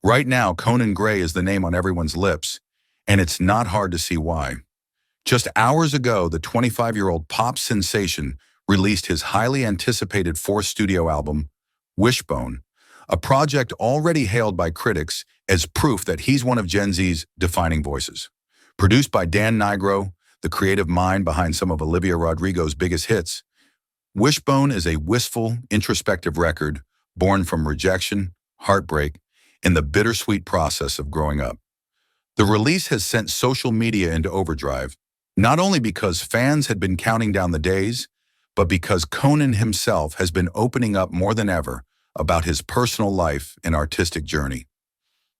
Right now, Conan Gray is the name on everyone's lips, and it's not hard to see why. Just hours ago, the 25-year-old pop sensation released his highly anticipated fourth studio album, Wishbone, a project already hailed by critics as proof that he's one of Gen Z's defining voices. Produced by Nigro, the creative mind behind some of Olivia Rodrigo's biggest hits, Wishbone is a wistful, introspective record born from rejection, heartbreak, and the bittersweet process of growing up. The release has sent social media into overdrive, not only because fans had been counting down the days, but because Conan himself has been opening up more than ever about his personal life and artistic journey.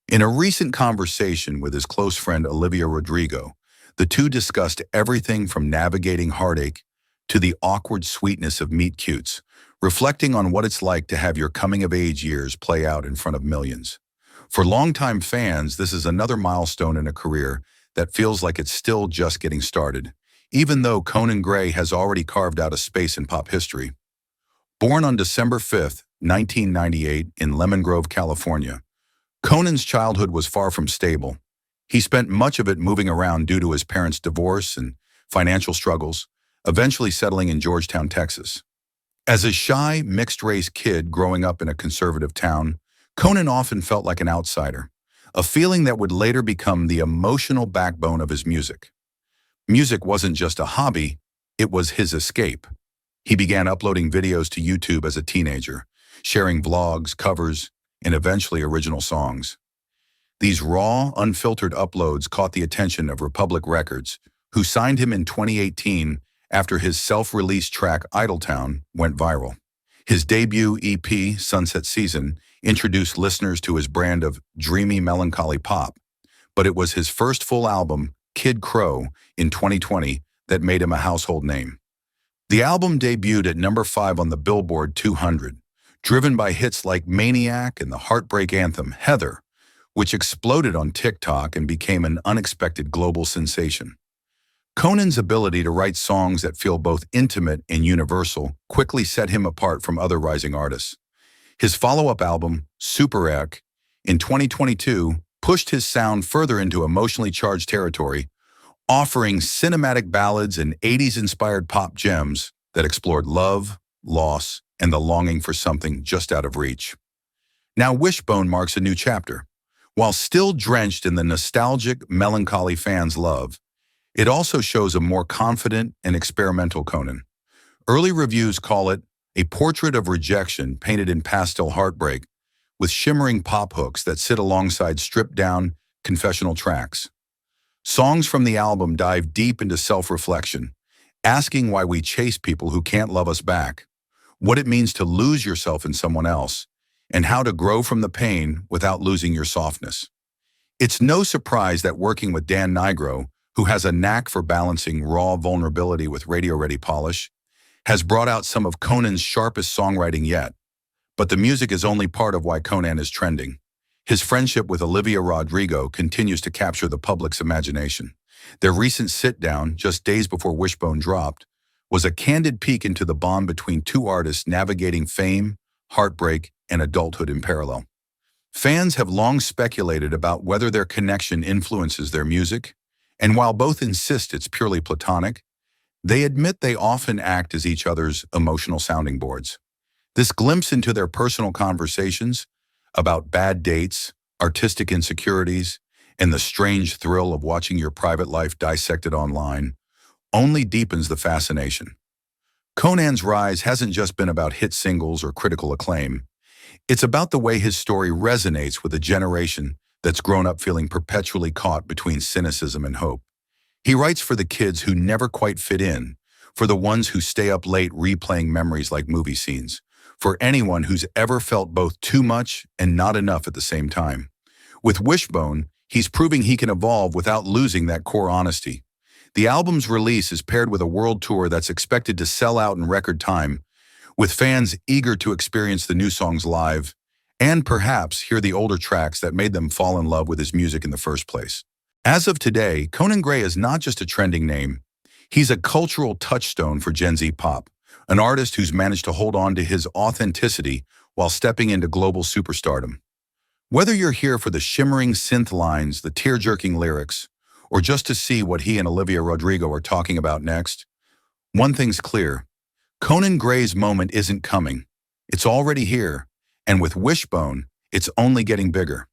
In a recent conversation with his close friend Olivia Rodrigo, the two discussed everything from navigating heartache to the awkward sweetness of meet cutes, reflecting on what it's like to have your coming-of-age years play out in front of millions. For longtime fans, this is another milestone in a career that feels like it's still just getting started, even though Conan Gray has already carved out a space in pop history. Born on December 5, 1998, in Lemon Grove, California, Conan's childhood was far from stable. He spent much of it moving around due to his parents' divorce and financial struggles, eventually settling in Georgetown, Texas. As a shy, mixed-race kid growing up in a conservative town, Conan often felt like an outsider, a feeling that would later become the emotional backbone of his music. Music wasn't just a hobby, it was his escape. He began uploading videos to YouTube as a teenager, sharing vlogs, covers, and eventually original songs. These raw, unfiltered uploads caught the attention of Republic Records, who signed him in 2018 after his self-released track Idletown went viral. His debut EP, Sunset Season, introduced listeners to his brand of dreamy, melancholy pop, but it was his first full album, Kid Crow, in 2020 that made him a household name. The album debuted at number 5 on the Billboard 200, driven by hits like Maniac and the heartbreak anthem Heather, which exploded on TikTok and became an unexpected global sensation. Conan's ability to write songs that feel both intimate and universal quickly set him apart from other rising artists. His follow-up album, Super Ek, in 2022, pushed his sound further into emotionally charged territory, offering cinematic ballads and 80s-inspired pop gems that explored love, loss, and the longing for something just out of reach. Now Wishbone marks a new chapter. While still drenched in the nostalgic, melancholy fans love, it also shows a more confident and experimental Conan. Early reviews call it a portrait of rejection painted in pastel heartbreak, with shimmering pop hooks that sit alongside stripped-down, confessional tracks. Songs from the album dive deep into self-reflection, asking why we chase people who can't love us back, what it means to lose yourself in someone else, and how to grow from the pain without losing your softness. It's no surprise that working with Nigro, who has a knack for balancing raw vulnerability with radio-ready polish, has brought out some of Conan's sharpest songwriting yet. But the music is only part of why Conan is trending. His friendship with Olivia Rodrigo continues to capture the public's imagination. Their recent sit-down, just days before Wishbone dropped, was a candid peek into the bond between two artists navigating fame, heartbreak, and adulthood in parallel. Fans have long speculated about whether their connection influences their music, and while both insist it's purely platonic, they admit they often act as each other's emotional sounding boards. This glimpse into their personal conversations about bad dates, artistic insecurities, and the strange thrill of watching your private life dissected online only deepens the fascination. Conan's rise hasn't just been about hit singles or critical acclaim. It's about the way his story resonates with a generation that's grown up feeling perpetually caught between cynicism and hope. He writes for the kids who never quite fit in, for the ones who stay up late replaying memories like movie scenes, for anyone who's ever felt both too much and not enough at the same time. With Wishbone, he's proving he can evolve without losing that core honesty. The album's release is paired with a world tour that's expected to sell out in record time, with fans eager to experience the new songs live and perhaps hear the older tracks that made them fall in love with his music in the first place. As of today, Conan Gray is not just a trending name. He's a cultural touchstone for Gen Z pop, an artist who's managed to hold on to his authenticity while stepping into global superstardom. Whether you're here for the shimmering synth lines, the tear-jerking lyrics, or just to see what he and Olivia Rodrigo are talking about next, one thing's clear. Conan Gray's moment isn't coming. It's already here, and with Wishbone, it's only getting bigger.